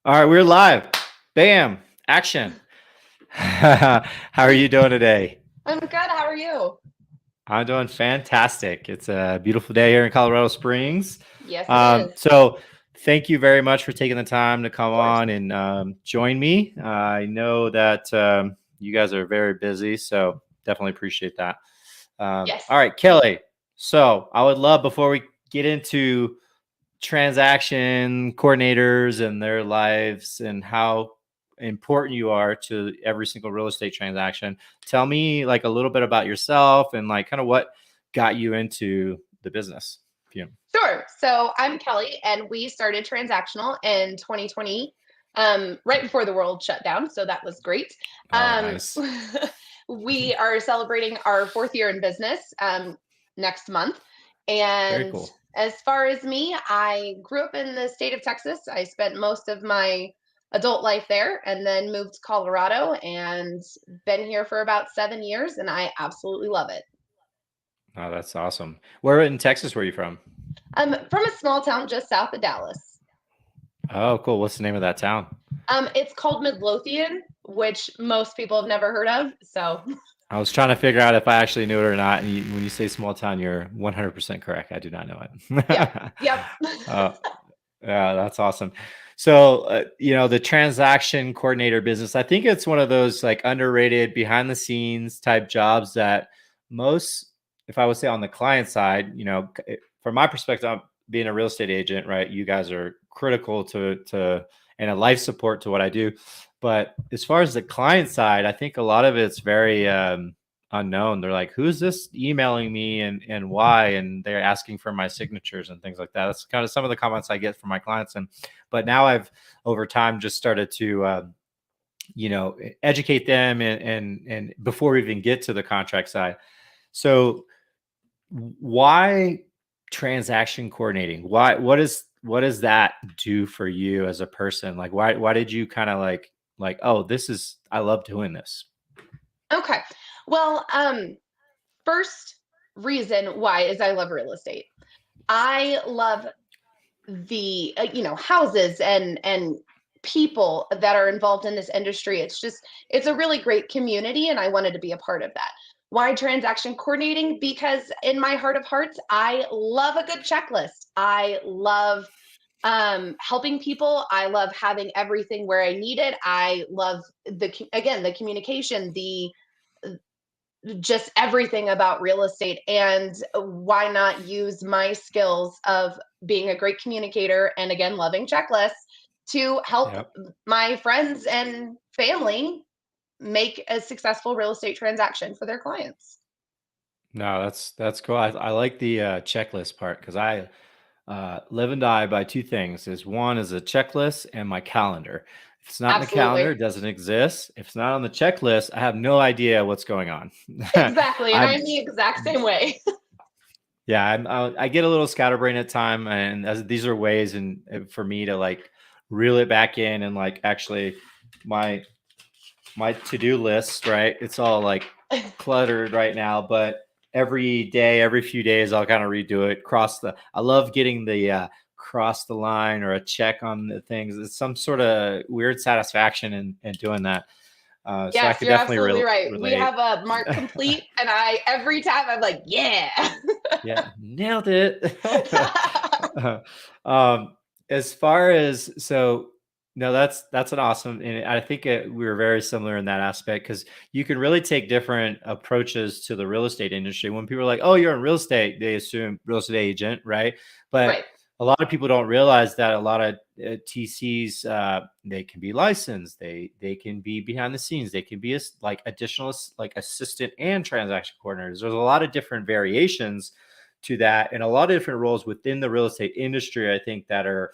All right, we're live. Bam, action. How are you doing today? I'm good. How are you? I'm doing fantastic. It's a beautiful day here in Colorado Springs. Yes, it is. So, thank you very much for taking the time to Of come course. on and join me. I know that you guys are very busy, so definitely appreciate that. Yes. All right, Kelly. So, I would love before we get into transaction coordinators and their lives and how important you are to every single real estate transaction. Tell me like a little bit about yourself and like kind of what got you into the business. Yeah. Sure. So I'm Kelly, and we started transactional in 2020, right before the world shut down. So that was great. Oh, Um, nice. we are celebrating our fourth year in business next month. Very And cool. as far as me, I grew up in the state of Texas. I spent most of my adult life there and then moved to Colorado and been here for about 7 years, and I absolutely love it. Oh, that's awesome. Where in Texas were you from? I'm from a small town just south of Dallas. Oh, cool. What's the name of that town? It's called Midlothian, which most people have never heard of. So, I was trying to figure out if I actually knew it or not. And when you say small town, you're 100% correct. I do not know yep, it. yep. uh, Yeah, that's awesome. So, the transaction coordinator business, I think it's one of those like underrated behind the scenes type jobs that most, if I would say on the client side, from my perspective, I'm being a real estate agent, right? You guys are critical to and a life support to what I do. But as far as the client side, I think a lot of it's very unknown. They're like, who's this emailing me and why? And they're asking for my signatures and things like that. That's kind of some of the comments I get from my clients. But now I've over time just started to, educate them and before we even get to the contract side. So why transaction coordinating? What does that do for you as a person? Like, why did you kind of like, oh, I love doing this. Okay. Well, first reason why is I love real estate. I love the houses and people that are involved in this industry. It's a really great community, and I wanted to be a part of that. Why transaction coordinating? Because in my heart of hearts, I love a good checklist. I love helping people. I love having everything where I need it. I love the communication, the just everything about real estate. And why not use my skills of being a great communicator and, again, loving checklists to help Yep. my friends and family make a successful real estate transaction for their clients? No, that's cool. I like the checklist part because I live and die by two things. Is one is a checklist and my calendar. If it's not in the calendar, Absolutely. it doesn't exist. If it's not on the checklist, I have no idea what's going on. Exactly. And I'm I'm the exact same way. Yeah, I get a little scatterbrained at time, and these are ways and for me to like reel it back in and like actually my my to-do list, right? It's all like cluttered right now, but every day, every few days, I'll kind of redo it. I love getting the cross the line or a check on the things. It's some sort of weird satisfaction in doing that. So I Yes, could you're definitely absolutely right. We relate. have a mark complete, and I every time I'm like, yeah. Yeah, nailed it. um, as far as no, that's an awesome, and I think we were very similar in that aspect because you can really take different approaches to the real estate industry. When people are like, "Oh, you're in real estate," they assume real estate agent, right? But Right. a lot of people don't realize that a lot of TCs they can be licensed, they can be behind the scenes, they can be like additional like assistant and transaction coordinators. There's a lot of different variations to that and a lot of different roles within the real estate industry, I think, that are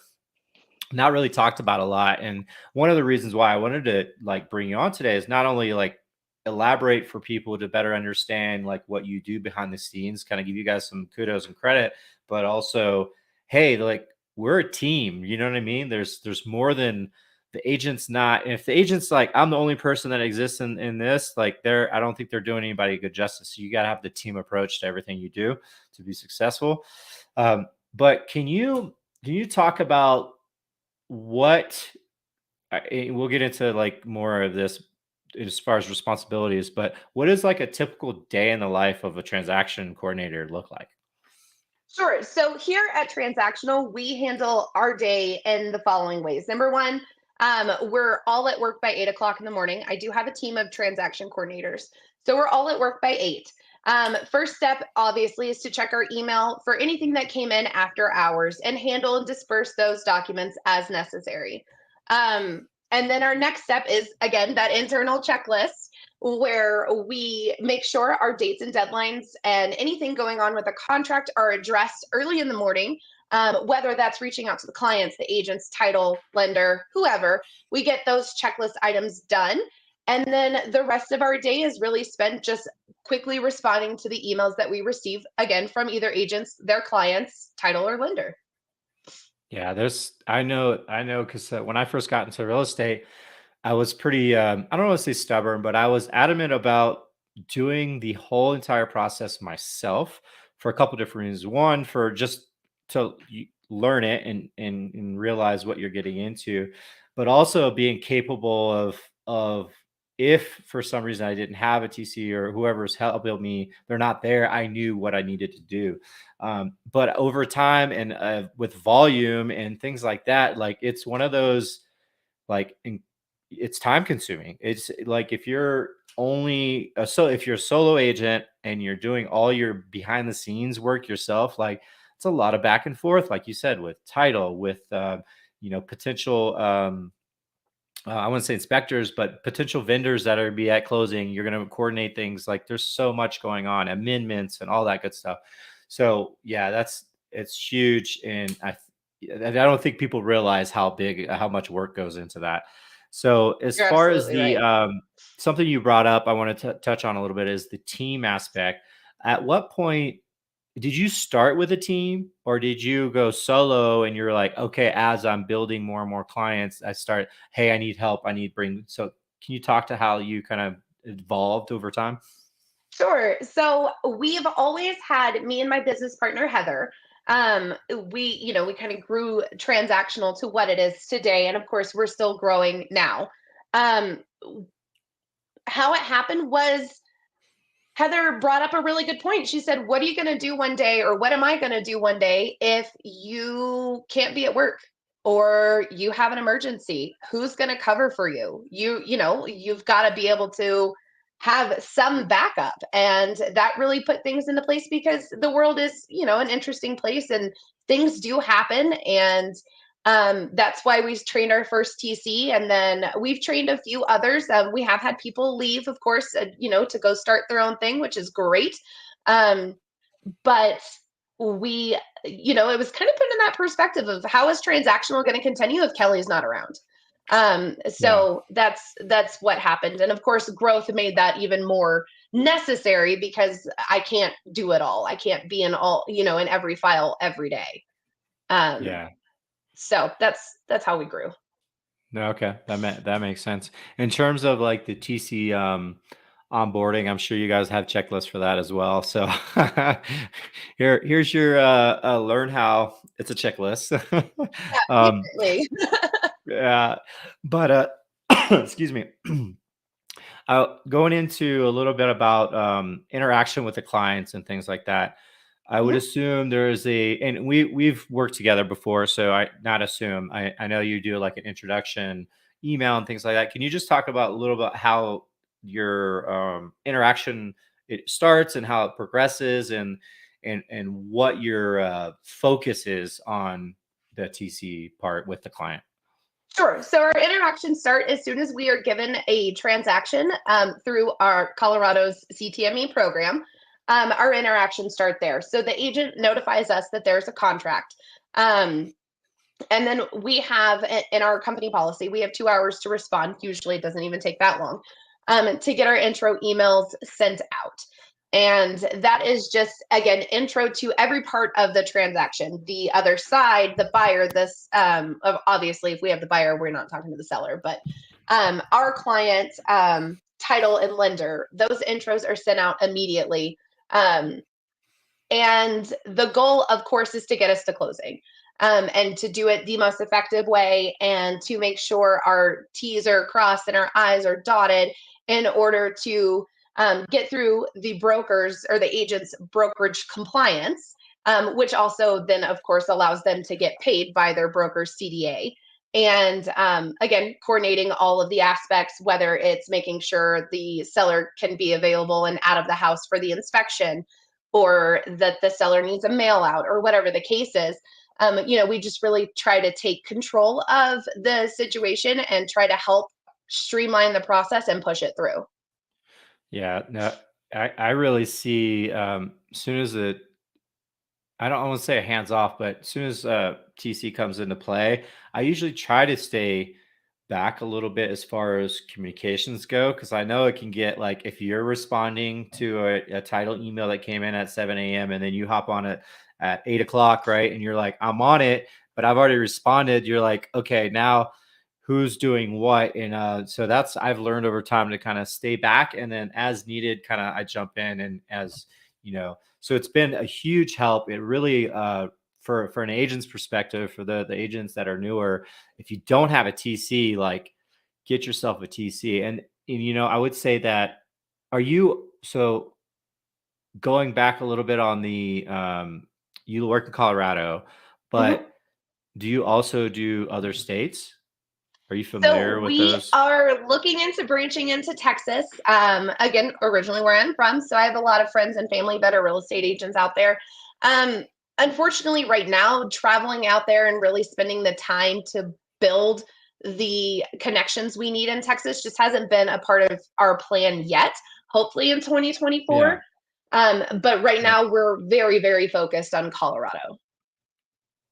not really talked about a lot. And one of the reasons why I wanted to like bring you on today is not only like elaborate for people to better understand like what you do behind the scenes, kind of give you guys some kudos and credit, but also, hey, like we're a team, you know what I mean? There's more than the agent's not. And if the agent's like, I'm the only person that exists in this, like I don't think they're doing anybody a good justice. So you got to have the team approach to everything you do to be successful. But can you talk about what we'll get into like more of this as far as responsibilities, but what is like a typical day in the life of a transaction coordinator look like? Sure. So here at Transactional, we handle our day in the following ways. Number one, we're all at work by 8 o'clock in the morning. I do have a team of transaction coordinators. So we're all at work by 8. First step, obviously, is to check our email for anything that came in after hours and handle and disperse those documents as necessary. And then our next step is, again, that internal checklist where we make sure our dates and deadlines and anything going on with the contract are addressed early in the morning, whether that's reaching out to the clients, the agents, title, lender, whoever. We get those checklist items done. And then the rest of our day is really spent just quickly responding to the emails that we receive, again, from either agents, their clients, title, or lender. Yeah, I know, because when I first got into real estate, I was pretty, I don't want to say stubborn, but I was adamant about doing the whole entire process myself for a couple different reasons. One, for just to learn it and realize what you're getting into, but also being capable of if for some reason I didn't have a TC or whoever's helping me, they're not there, I knew what I needed to do. But over time and with volume and things like that, like it's one of those like it's time consuming. It's like if you're only if you're a solo agent and you're doing all your behind the scenes work yourself, like it's a lot of back and forth, like you said, with title, with potential I wouldn't say inspectors, but potential vendors that are be at closing. You're going to coordinate things. Like there's so much going on, amendments and all that good stuff. So yeah, it's huge, and I don't think people realize how big, how much work goes into that. So as You're far as absolutely the right. something you brought up, I want to touch on a little bit is the team aspect. At what point did you start with a team, or did you go solo and you're like, okay, as I'm building more and more clients, I start, hey, I need help. I need bring. So can you talk to how you kind of evolved over time? Sure. So we've always had me and my business partner Heather. We kind of grew transactional to what it is today, and of course, we're still growing now. Um, how it happened was Heather brought up a really good point. She said, "What are you going to do one day, or what am I going to do one day if you can't be at work or you have an emergency? Who's going to cover for you? You've got to be able to have some backup." And that really put things into place because the world is, an interesting place and things do happen. And that's why we trained our first TC, and then we've trained a few others. We have had people leave, of course, to go start their own thing, which is great. Um, but it was kind of put in that perspective of how is transactional going to continue if Kelly's not around. Yeah. So that's what happened, and of course, growth made that even more necessary because I can't do it all. I can't be in all, in every file every day. Um, Yeah. so that's how we grew. No, okay. That makes sense. In terms of like the TC onboarding, I'm sure you guys have checklists for that as well. So here's your learn how. It's a checklist. um Definitely. yeah, but excuse me. Going into a little bit about interaction with the clients and things like that. I would Mhm. assume there's and we've worked together before, so I not assume. I know you do like an introduction email and things like that. Can you just talk about a little bit how your interaction it starts and how it progresses, and what your focus is on the TC part with the client? Sure. So our interactions start as soon as we are given a transaction through our Colorado's CTME program. Our interactions start there. So the agent notifies us that there's a contract. Um, and then we have in our company policy, we have 2 hours to respond. Usually it doesn't even take that long to get our intro emails sent out. And that is just, again, intro to every part of the transaction. The other side, the buyer, this, obviously, if we have the buyer, we're not talking to the seller, but our client, title, and lender, those intros are sent out immediately. And the goal, of course, is to get us to closing. and to do it the most effective way, and to make sure our T's are crossed and our I's are dotted in order to get through the brokers or the agent's brokerage compliance, which also then, of course, allows them to get paid by their broker's CDA. And again, coordinating all of the aspects, whether it's making sure the seller can be available and out of the house for the inspection, or that the seller needs a mail out, or whatever the case is. We just really try to take control of the situation and try to help streamline the process and push it through. Yeah, no, I really see as soon as I don't want to say hands off, but as soon as TC comes into play, I usually try to stay back a little bit as far as communications go, because I know it can get like if you're responding to a title email that came in at 7 a.m. and then you hop on it at 8 o'clock, right? And you're like, I'm on it, but I've already responded. You're like, okay, now who's doing what? And so I've learned over time to kind of stay back, and then as needed, kind of I jump in, and as so it's been a huge help. It really for an agent's perspective, for the agents that are newer, if you don't have a TC, like get yourself a TC. And I would say that, are you, so going back a little bit on the you work in Colorado, Mhm. but do you also do other states? Are you So familiar with we those? are looking into branching into Texas. Again, originally where I'm from, so I have a lot of friends and family that are real estate agents out there. Um, Unfortunately, right now, traveling out there and really spending the time to build the connections we need in Texas just hasn't been a part of our plan yet. Hopefully in Yeah. 2024. But right Yep. now, we're very, very focused on Colorado.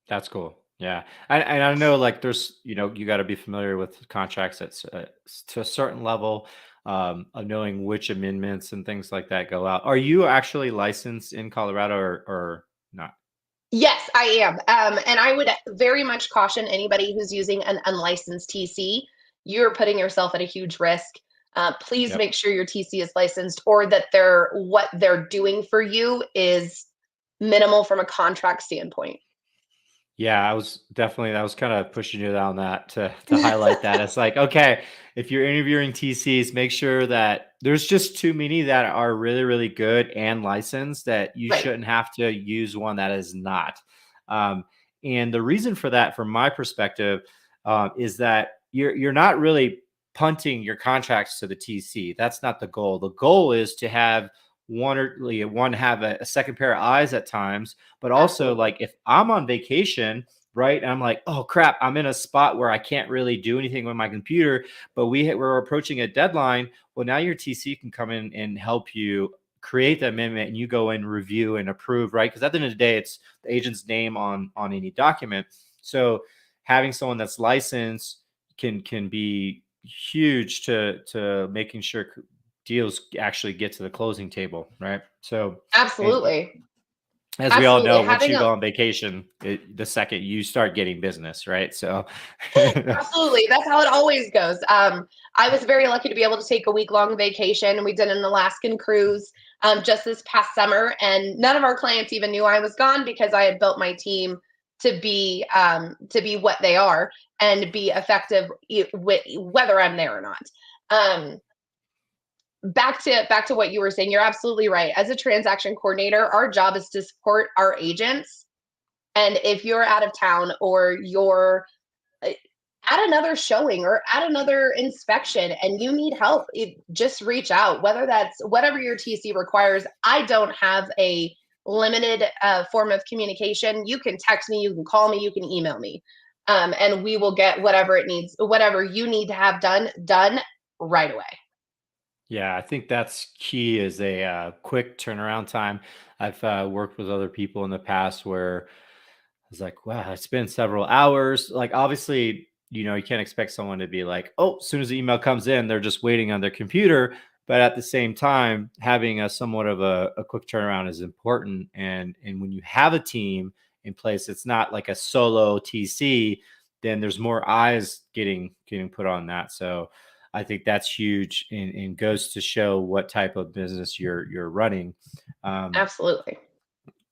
That's cool. Yeah. And I know, like, there's, you got to be familiar with contracts to a certain level of knowing which amendments and things like that go out. Are you actually licensed in Colorado, or not? Yes, I am. And I would very much caution anybody who's using an unlicensed TC. You're putting yourself at a huge risk. Please Yep. make sure your TC is licensed, or that what they're doing for you is minimal from a contract standpoint. Yeah, I was kind of pushing you down that to highlight that. It's like, okay, if you're interviewing TCs, make sure that there's just too many that are really, really good and licensed, that you Right. shouldn't have to use one that is not. Um, and the reason for that, from my perspective, is that you're not really punting your contracts to the TC. That's not the goal. The goal is to have one have a second pair of eyes at times, but also, Absolutely. like, if I'm on vacation, right, and I'm like, oh crap, I'm in a spot where I can't really do anything with my computer, but we're approaching a deadline. Well, now your TC can come in and help you create the amendment, and you go and review and approve, right? Because at the end of the day, it's the agent's name on any document. So having someone that's licensed can be huge to making sure deals actually get to the closing table, right? So, and Absolutely. as we all Absolutely. know, once Having you a go on vacation, the second you start getting business, right? So, Absolutely. That's how it always goes. I was very lucky to be able to take a week-long vacation, and we did an Alaskan cruise just this past summer. And none of our clients even knew I was gone, because I had built my team to be what they are and be effective whether I'm there or not. Um, back to what you were saying, you're absolutely right. As a transaction coordinator, our job is to support our agents. And if you're out of town, or you're uh, at another showing or at another inspection and you need help, just reach out, whether that's whatever your TC requires. I don't have a limited form of communication. You can text me, you can call me, you can email me, and we will get whatever you need to have done right away. yeah, I think that's key, is a quick turnaround time. I've worked with other people in the past where I was like, wow, it's been several hours. Like, obviously, you can't expect someone to be like, oh, as soon as the email comes in, they're just waiting on their computer. But at the same time, having a somewhat of a quick turnaround is important. And when you have a team in place, it's not like a solo TC, then there's more eyes getting put on that. So I think that's huge, and goes to show what type of business you're running. Um, Absolutely.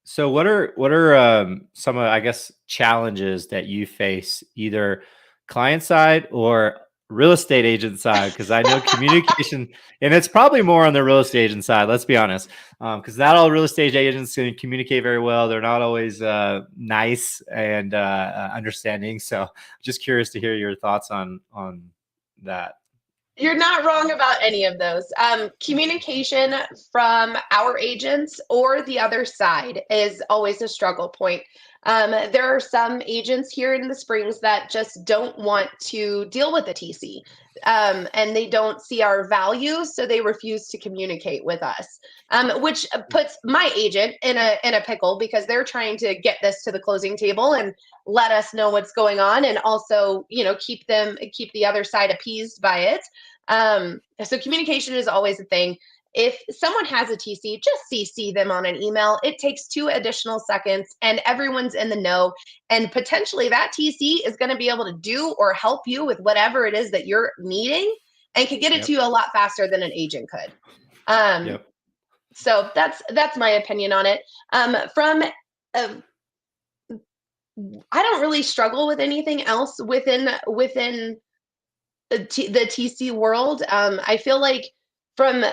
So what are some of, I guess, challenges that you face either client side or real estate agent side? Because I know communication, and it's probably more on the real estate agent side. Let's be honest, because not all real estate agents can communicate very well. They're not always nice and understanding. So, just curious to hear your thoughts on that. You're not wrong about any of those. Communication from our agents or the other side is always a struggle point. There are some agents here in the Springs that just don't want to deal with the TC, and they don't see our value, so they refuse to communicate with us, which puts my agent in a pickle because they're trying to get this to the closing table and let us know what's going on, and also, keep the other side appeased by it. So communication is always a thing. If someone has a TC, just CC them on an email. It takes 2 additional seconds and everyone's in the know. And potentially that TC is going to be able to do or help you with whatever it is that you're needing and can get it Yep. to you a lot faster than an agent could. Yep. So that's my opinion on it. From I don't really struggle with anything else within the TC world. I feel like from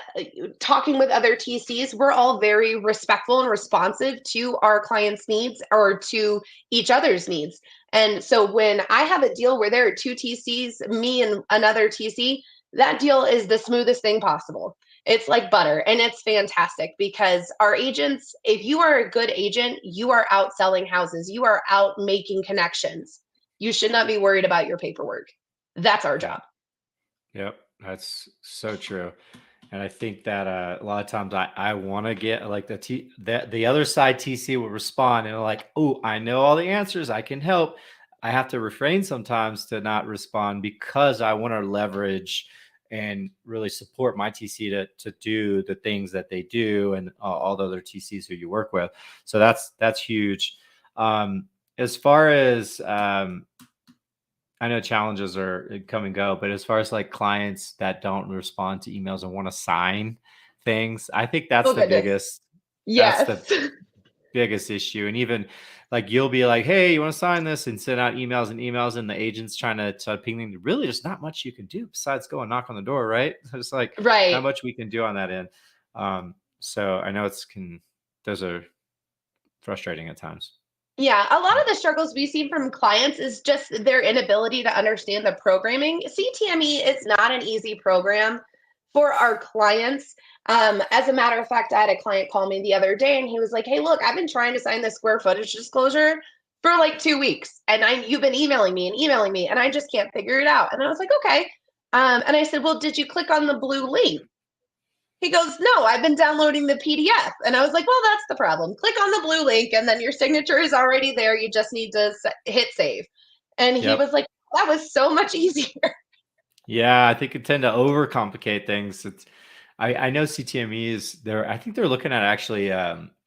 talking with other TCs, we're all very respectful and responsive to our clients' needs or to each other's needs. And so when I have a deal where there are two TCs, me and another TC, that deal is the smoothest thing possible. It's like butter and it's fantastic because our agents, if you are a good agent, you are out selling houses, you are out making connections. You should not be worried about your paperwork. That's our job. Yep, that's so true. And I think that a lot of times I want to get like the other side TC will respond and they're like, oh, I know all the answers. I can help. I have to refrain sometimes to not respond because I want to leverage and really support my TC to do the things that they do and all the other TCs who you work with. So that's huge. As far as I know challenges are come and go, but as far as like clients that don't respond to emails and want to sign things, I think Oh goodness. that's the Yes. biggest issue. And even like you'll be like, hey, you want to sign this and send out emails and the agent's trying to ping them. Really, there's not much you can do besides go and knock on the door, right? There's like not Right. much we can do on that end. So I know those are frustrating at times. Yeah, a lot of the struggles we see from clients is just their inability to understand the programming. CTME is not an easy program for our clients. As a matter of fact, I had a client call me the other day and he was like, "Hey, look, I've been trying to sign this square footage disclosure for like 2 weeks, and you've been emailing me, and I just can't figure it out." And I was like, "Okay." And I said, "Well, did you click on the blue link?" He goes, "No, I've been downloading the PDF." And I was like, "Well, that's the problem. Click on the blue link and then your signature is already there. You just need to hit save." And he Yep. was like, "That was so much easier." Yeah, I think it tend to overcomplicate things. I know CTME is there. I think they're looking at actually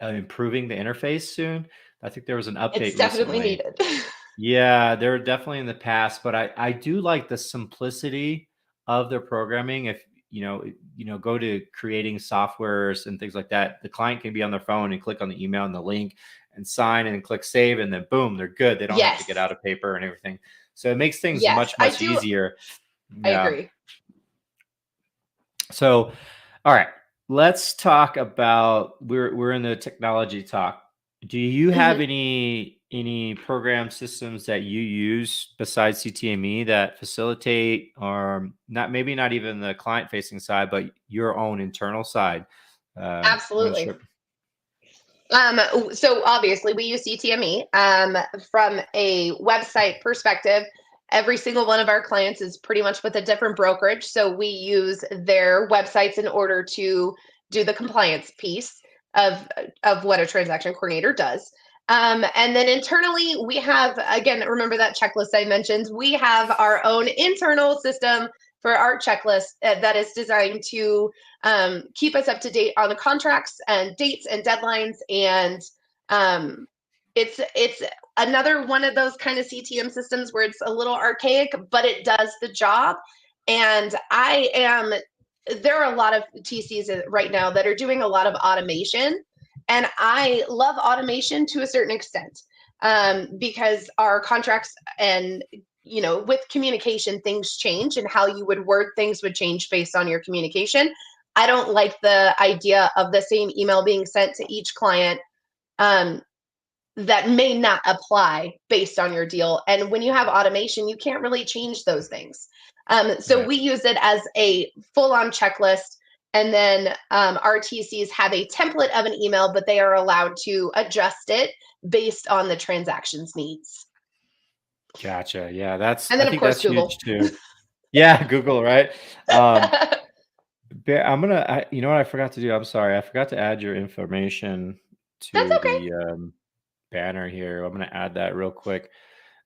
improving the interface soon. I think there was an It's update definitely recently. needed. Yeah, they're definitely in the past, but I do like the simplicity of their programming. If go to creating softwares and things like that, the client can be on their phone and click on the email and the link and sign and click save, and then boom, they're good. They don't have to get Yes. out of paper and everything. So it makes things Yes, much, I much do. easier. I Yeah. agree. So, all right, let's talk about we're in the technology talk. Do you have Mhm. any program systems that you use besides CTME that facilitate or not maybe not even the client facing side, but your own internal side? One Absolutely. sure. So obviously we use CTME. From a website perspective, every single one of our clients is pretty much with a different brokerage. So we use their websites in order to do the compliance piece of what a transaction coordinator does. And then internally, we have, again, remember that checklist I mentioned? We have our own internal system for our checklist that is designed to keep us up to date on the contracts and dates and deadlines. And it's another one of those kind of CTM systems where it's a little archaic, but it does the job. And there are a lot of TCs right now that are doing a lot of automation. And I love automation to a certain extent, because our contracts and, with communication, things change and how you would word things would change based on your communication. I don't like the idea of the same email being sent to each client, um, that may not apply based on your deal. And when you have automation, you can't really change those things. So Yeah. we use it as a full-on checklist. And then our TCs have a template of an email, but they are allowed to adjust it based on the transaction's needs. Gotcha. Yeah, And I then, of think course, that's huge Google. too. Yeah, Google, right? Um, I'm gonna, you know what I forgot to do? I'm sorry, I forgot to add your information That's to okay. the banner here. I'm gonna add that real quick.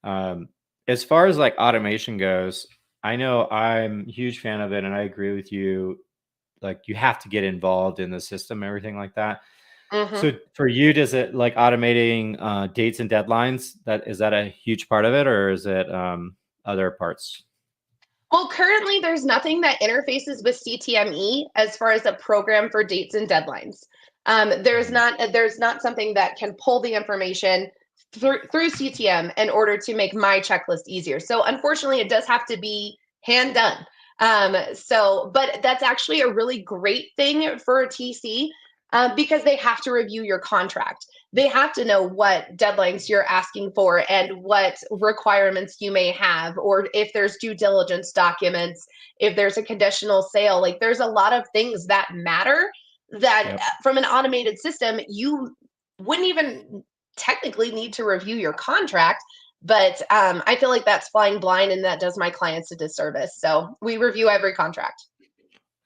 Um, as far as like automation goes, I know I'm a huge fan of it, and I agree with you. Like, you have to get involved in the system, everything like that. Mhm. So for you, does it like automating dates and deadlines? Is that a huge part of it, or is it other parts? Well, currently there's nothing that interfaces with CTME as far as a program for dates and deadlines. Mhm. There's not something that can pull the information through CTM in order to make my checklist easier. So unfortunately, it does have to be hand done. But that's actually a really great thing for a TC, because they have to review your contract. They have to know what deadlines you're asking for and what requirements you may have, or if there's due diligence documents, if there's a conditional sale. Like, there's a lot of things that matter that, Yep. from an automated system, you wouldn't even technically need to review your contract. But I feel like that's flying blind, and that does my clients a disservice. So we review every contract.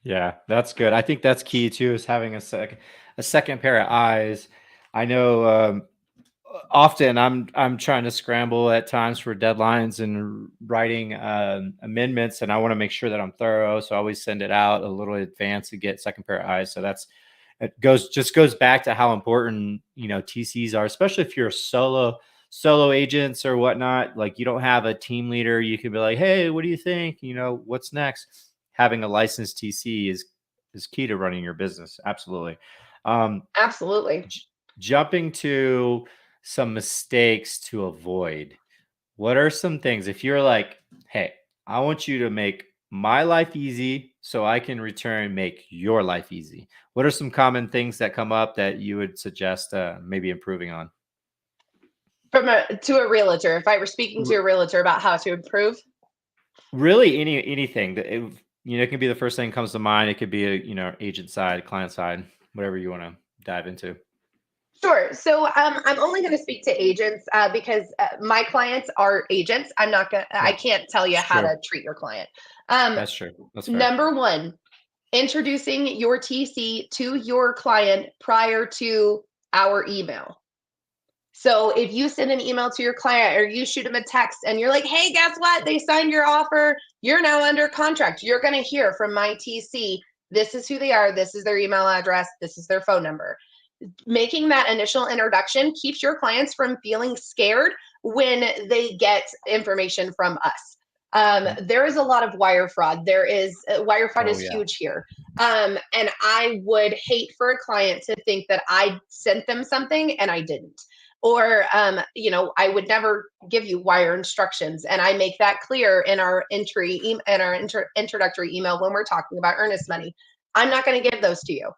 Yeah, that's good. I think that's key too, is having a second pair of eyes. I know often I'm trying to scramble at times for deadlines and writing amendments, and I want to make sure that I'm thorough. So I always send it out a little in advance to get second pair of eyes. So it goes back to how important, TCs are, especially if you're a solo agents or whatnot. Like, you don't have a team leader. You can be like, hey, what do you think? What's next? Having a licensed TC is key to running your business. Absolutely. Um, Absolutely. j- Jumping to some mistakes to avoid. What are some things, if you're like, hey, I want you to make my life easy so I can return make your life easy? What are some common things that come up that you would suggest maybe improving on? To a realtor, if I were speaking to R- a realtor about how to improve. Really, anything that it can be the first thing that comes to mind. It could be a agent side, client side, whatever you want to dive into. Sure. So I'm only going to speak to agents, because my clients are agents. I Yep, can't tell you it's how true. to treat your client. Um, That's true. That's fair. Number one, introducing your TC to your client prior to our email. So if you send an email to your client, or you shoot them a text and you're like, hey, guess what? They signed your offer. You're now under contract. You're going to hear from my TC. This is who they are. This is their email address. This is their phone number. Making that initial introduction keeps your clients from feeling scared when they get information from us. Mm. There is a lot of wire fraud. Wire fraud Oh is yeah. huge here. And I would hate for a client to think that I sent them something and I didn't. Or, I would never give you wire instructions. And I make that clear in our introductory email when we're talking about earnest money. I'm not going to give those to you.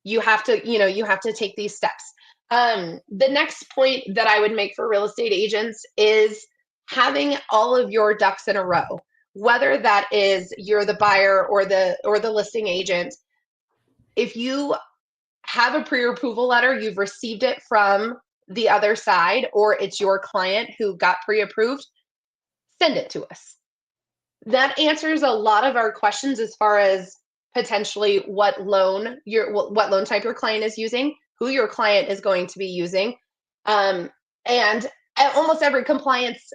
You have to take these steps. The next point that I would make for real estate agents is having all of your ducks in a row, whether that is you're the buyer or the listing agent. If you have a pre-approval letter, you've received it from the other side, or it's your client who got pre-approved, send it to us. That answers a lot of our questions as far as potentially what loan type your client is using, who your client is going to be using, and almost every compliance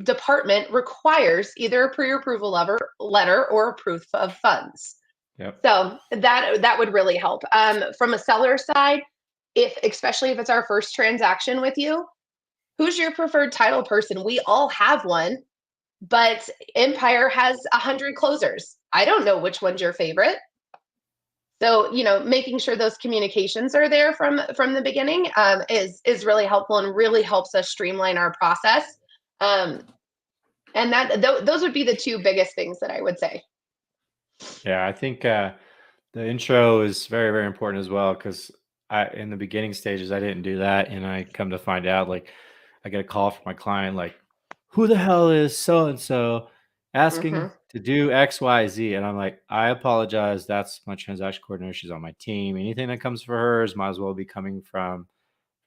department requires either a pre-approval letter or a proof of funds. Yep. So that would really help. From a seller side, especially if it's our first transaction with you, who's your preferred title person? We all have one, but Empire has 100 closers. I don't know which one's your favorite. So, making sure those communications are there from the beginning is really helpful and really helps us streamline our process. Um, and those would be the two biggest things that I would say. Yeah, I think the intro is very, very important as well, because in the beginning stages, I didn't do that. And I come to find out, like, I get a call from my client, like, who the hell is so and so asking Hmm. to do X, Y, Z? And I'm like, I apologize. That's my transaction coordinator. She's on my team. Anything that comes for hers might as well be coming from,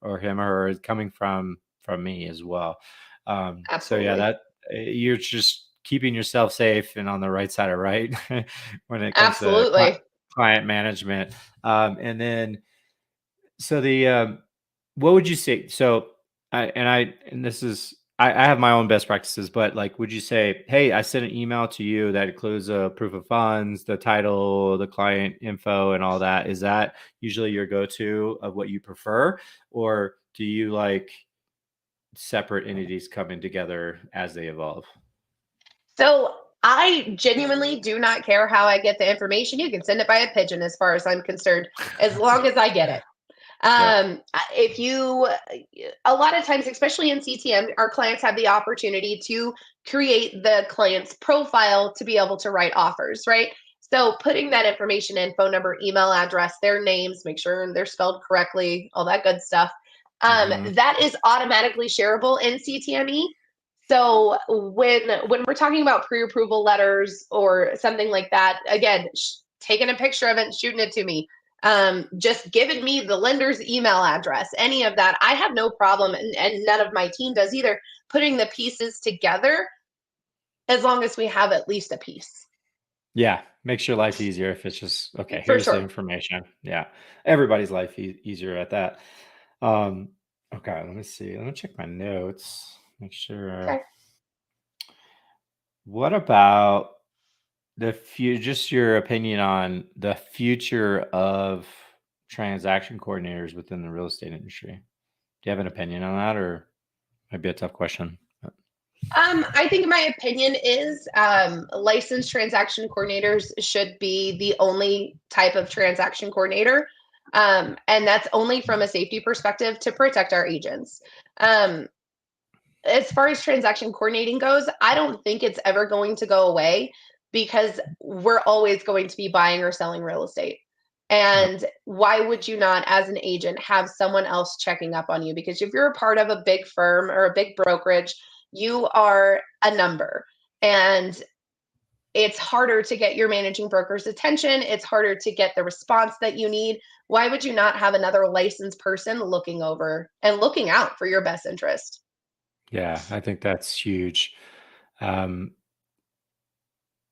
or him or her is coming from me as well. So yeah, Absolutely. that you're just keeping yourself safe and on the right side of right when it comes to Absolutely. client management. And then, so what would you say? So and this is, I have my own best practices, but like, would you say, hey, I sent an email to you that includes a proof of funds, the title, the client info, and all that? Is that usually your go-to of what you prefer, or do you like separate entities coming together as they evolve? So I genuinely do not care how I get the information. You can send it by a pigeon as far as I'm concerned, as long as I get it. Yep. If you, a lot of times, especially in CTM, our clients have the opportunity to create the client's profile to be able to write offers, right? So putting that information in, phone number, email address, their names, make sure they're spelled correctly, all that good stuff. Hmm. That is automatically shareable in CTME. So when we're talking about pre-approval letters or something like that, again, taking a picture of it and shooting it to me, just giving me the lender's email address, any of that, I have no problem, and none of my team does either, putting the pieces together as long as we have at least a piece. Yeah, makes your life easier if it's just, okay, For here's the sure. information. Yeah, everybody's life easier at that. Um, okay, let me see. Let me check my notes. Make sure. Okay. What about just your opinion on the future of transaction coordinators within the real estate industry? Do you have an opinion on that, or might be a tough question? I think my opinion is licensed transaction coordinators should be the only type of transaction coordinator. And that's only from a safety perspective to protect our agents. Um, as far as transaction coordinating goes, I don't think it's ever going to go away because we're always going to be buying or selling real estate. Yep. And why would you not, as an agent, have someone else checking up on you? Because if you're a part of a big firm or a big brokerage, you are a number. And it's harder to get your managing broker's attention. It's harder to get the response that you need. Why would you not have another licensed person looking over and looking out for your best interest? Yeah, I think that's huge. Um,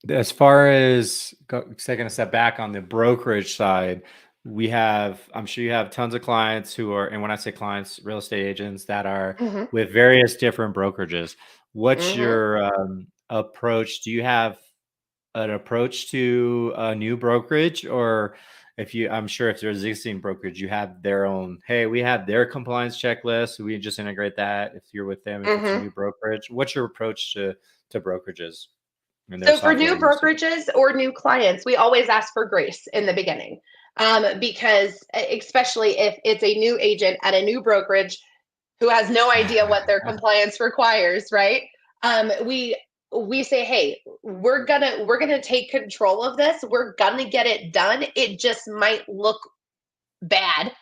as far as taking a step back on the brokerage side, I'm sure you have tons of clients who are, and when I say clients, real estate agents that are Hmm. with various different brokerages. What's Hmm. your approach? Do you have an approach to a new brokerage, or I'm sure if there's existing brokerage, you have their own, hey, we have their compliance checklist, we just integrate that if you're with them, if it's a Hmm. new brokerage? What's your approach to brokerages and their So for software new usage? brokerages or new clients, we always ask for grace in the beginning, because especially if it's a new agent at a new brokerage who has no idea what their compliance requires, right? We say, hey, we're gonna take control of this. We're gonna get it done. It just might look bad,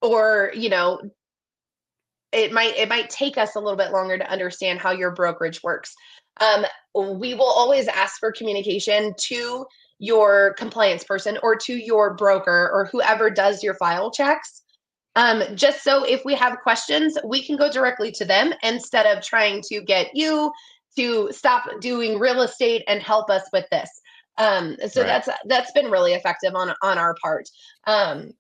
or it might take us a little bit longer to understand how your brokerage works. Um, we will always ask for communication to your compliance person or to your broker or whoever does your file checks. Just so if we have questions, we can go directly to them instead of trying to get you to stop doing real estate and help us with this. So Right. that's been really effective on our part. Um,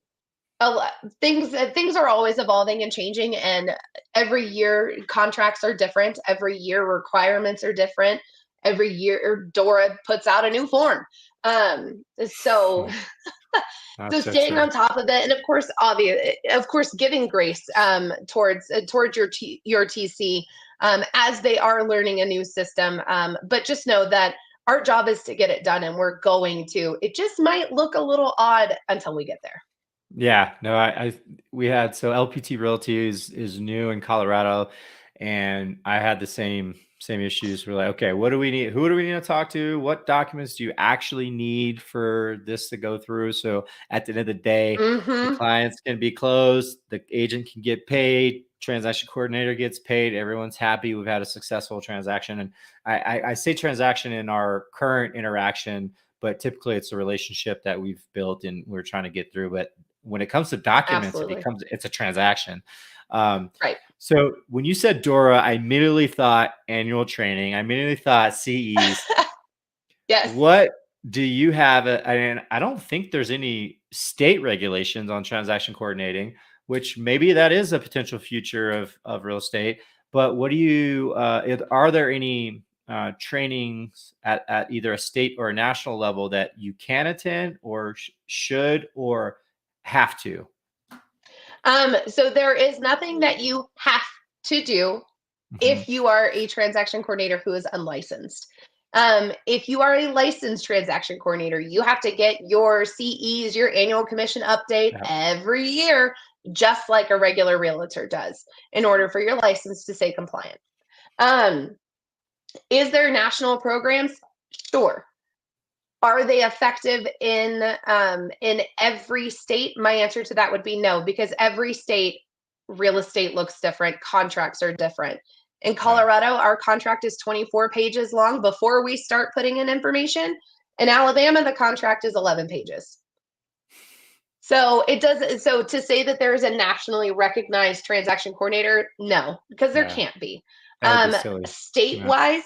a lot, things are always evolving and changing, and every year contracts are different, every year requirements are different, every year Dora puts out a new form. So Hmm. so That's so staying true. on top of it, and of course giving grace towards your TC as they are learning a new system, but just know that our job is to get it done, and we're going to. It just might look a little odd until we get there. Yeah, no, we had, so LPT Realty is new in Colorado, and I had the same issues. We're like, okay, what do we need? Who do we need to talk to? What documents do you actually need for this to go through? So at the end of the day, the Mm-hmm. clients can be closed, the agent can get paid, transaction coordinator gets paid, everyone's happy. We've had a successful transaction, and I say transaction in our current interaction, but typically it's a relationship that we've built and we're trying to get through. But when it comes to documents, Absolutely. it's a transaction. Um, Right. so when you said Dora, I immediately thought annual training. I immediately thought CEs. Yes. What do you have? I don't think there's any state regulations on transaction coordinating, which maybe that is a potential future of real estate. But what do you? Are there any trainings at either a state or a national level that you can attend, or should, or have to? So there is nothing that you have to do Mhm. if you are a transaction coordinator who is unlicensed. If you are a licensed transaction coordinator, you have to get your CEs, your annual commission update Yeah. every year, just like a regular realtor does, in order for your license to stay compliant. Um, is there national programs? Sure. Are they effective in every state? My answer to that would be no, because every state real estate looks different, contracts are different. In Yeah. Colorado, our contract is 24 pages long before we start putting in information. In Alabama, the contract is 11 pages. So it does, so to say that there is a nationally recognized transaction coordinator, no, because there Yeah. can't be. That would be silly. Yeah.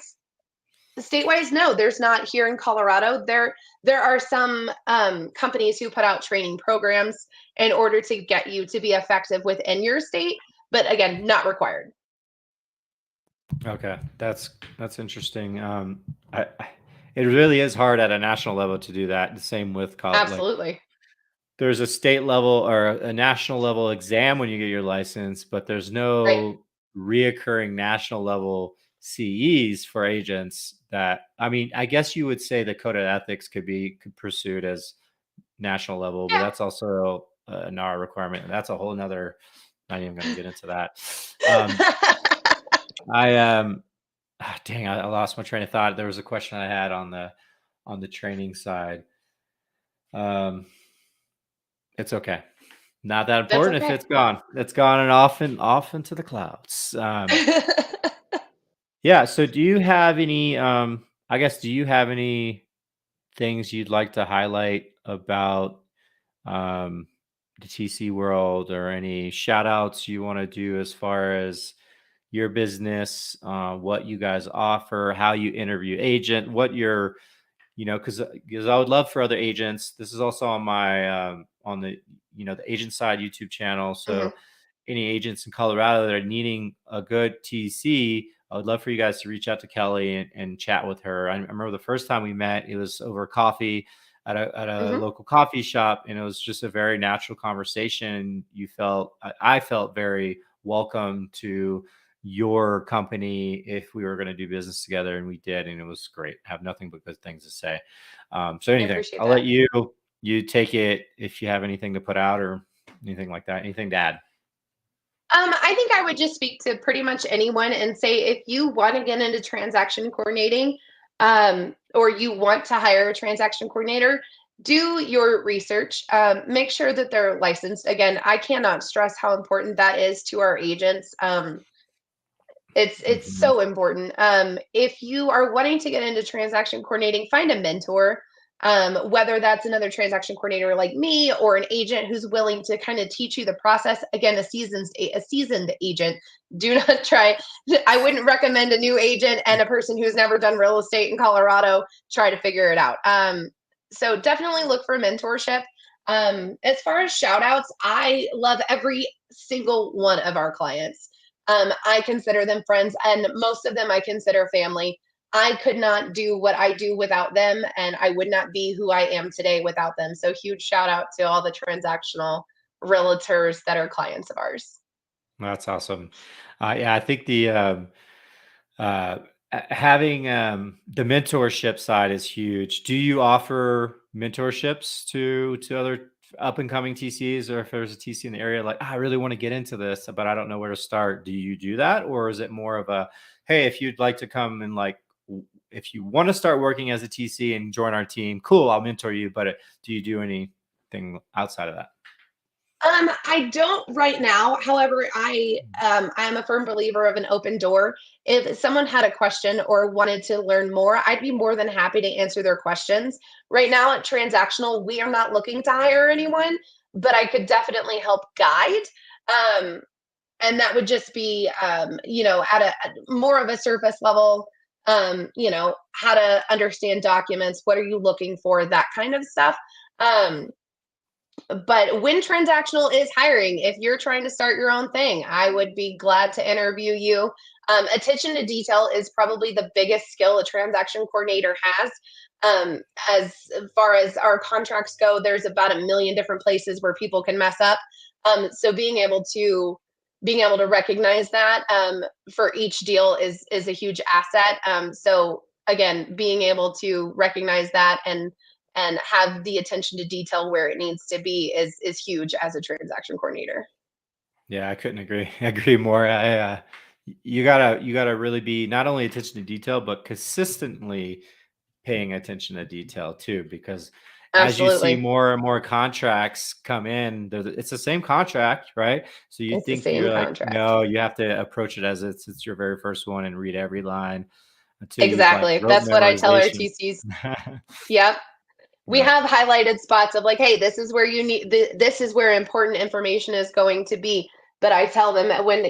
State-wise, no, there's not here in Colorado. There are some companies who put out training programs in order to get you to be effective within your state, but again, not required. Okay, that's interesting. It really is hard at a national level to do that. The same with college. Like, Absolutely. there's a state level or a national level exam when you get your license, but there's Right. no reoccurring national level CEs for agents. That, I mean, I guess you would say the code of ethics could pursued as national level, but Yeah. that's also a NAR requirement, and that's a whole nother. Not even going to get into that. Um, I dang, I lost my train of thought. There was a question I had on the training side. Um, it's okay. Not that That's important if okay. it's gone. It's gone and off into the clouds. Yeah. So do you have any I guess, do you have any things you'd like to highlight about um the TC world, or any shout outs you want to do as far as your business, what you guys offer, how you interview agent, what your, because I would love for other agents. This is also on my on the, the agent side YouTube channel. Mhm. So any agents in Colorado that are needing a good TC, I would love for you guys to reach out to Kelly and chat with her. I remember the first time we met, it was over coffee at a Mhm. local coffee shop, and it was just a very natural conversation. I felt very welcome to your company if we were going to do business together, and we did, and it was great. I have nothing but good things to say. So I anything, appreciate I'll let that. you take it if you have anything to put out or anything like that. Anything to add? I think I would just speak to pretty much anyone and say if you want to get into transaction coordinating, or you want to hire a transaction coordinator, do your research. Make sure that they're licensed. Again, I cannot stress how important that is to our agents. It's Mhm. so important. If you are wanting to get into transaction coordinating, find a mentor. Whether that's another transaction coordinator like me or an agent who's willing to kind of teach you the process. Again, a seasoned agent. Do not try. I wouldn't recommend a new agent and a person who's never done real estate in Colorado try to figure it out. So definitely look for mentorship. As far as shout outs, I love every single one of our clients. I consider them friends, and most of them I consider family. I could not do what I do without them, and I would not be who I am today without them. So, huge shout out to all the transactional realtors that are clients of ours. That's awesome. Yeah, I think the uh, having the mentorship side is huge. Do you offer mentorships to other up and coming TCs, or if there's a TC in the area like, I really want to get into this, but I don't know where to start? Do you do that, or is it more of a, hey, if you'd like to come and like, if you want to start working as a TC and join our team, cool, I'll mentor you. But do you do anything outside of that? I don't right now. However, I am a firm believer of an open door. If someone had a question or wanted to learn more, I'd be more than happy to answer their questions. Right now at Transactional, we are not looking to hire anyone, but I could definitely help guide. Um, and that would just be, at more of a surface level. How to understand documents, what are you looking for, that kind of stuff. Um, but when Transactional is hiring, if you're trying to start your own thing, I would be glad to interview you. Attention to detail is probably the biggest skill a transaction coordinator has. As far as our contracts go, there's about a million different places where people can mess up. So being able to recognize that for each deal is a huge asset. So again, being able to recognize that and have the attention to detail where it needs to be is huge as a transaction coordinator. Yeah, I couldn't agree more. You gotta really be not only attention to detail, but consistently paying attention to detail too, because as you see Absolutely. more and more contracts come in, it's the same contract, right? So you It's the think same you're like, contract. no, you have to approach it as it's your very first one and read every line until you've like Exactly. rote That's what I tell our memorization. TCs. Yep. We Yeah. have highlighted spots of like, hey, this is where you need this is where important information is going to be. But I tell them that when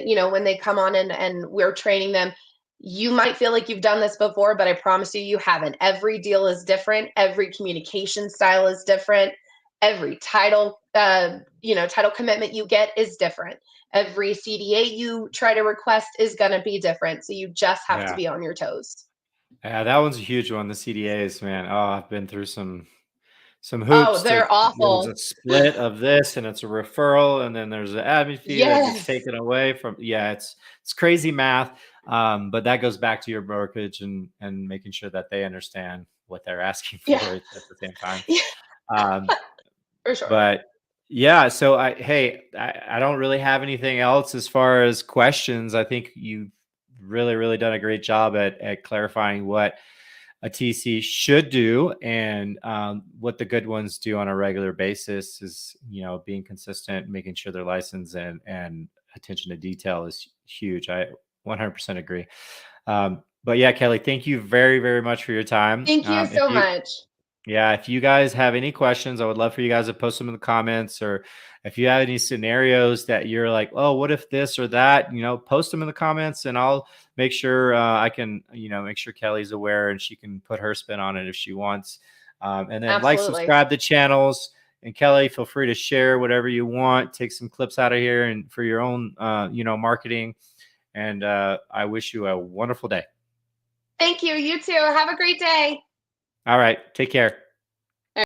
they come on and we're training them, you might feel like you've done this before, but I promise you haven't. Every deal is different, every communication style is different, every title commitment you get is different. Every CDA you try to request is going to be different. So you just have to Yeah. be on your toes. Yeah, that one's a huge one. The CDAs, man. Oh, I've been through some Oh, hoops to they're there's awful. a split of this and it's a referral and then there's an admin fee that gets Yes. taken away from, yeah, it's crazy math. But that goes back to your brokerage and making sure that they understand what they're asking Yeah. for at the same time. Yeah, Um, for sure. but yeah, so I don't really have anything else as far as questions. I think you've really done a great job at clarifying what a TC should do and what the good ones do on a regular basis is, being consistent, making sure they're licensed and attention to detail is huge. I 100% agree. But yeah, Kelly, thank you very much for your time. Thank you If so you much. Yeah, if you guys have any questions, I would love for you guys to post them in the comments, or if you have any scenarios that you're like, oh, what if this or that, post them in the comments and I'll make sure I can, make sure Kelly's aware and she can put her spin on it if she wants. And then like, Absolutely. subscribe to channels. And Kelly, feel free to share whatever you want, take some clips out of here and for your own, marketing. And I wish you a wonderful day. Thank you. You too. Have a great day. All right. Take care.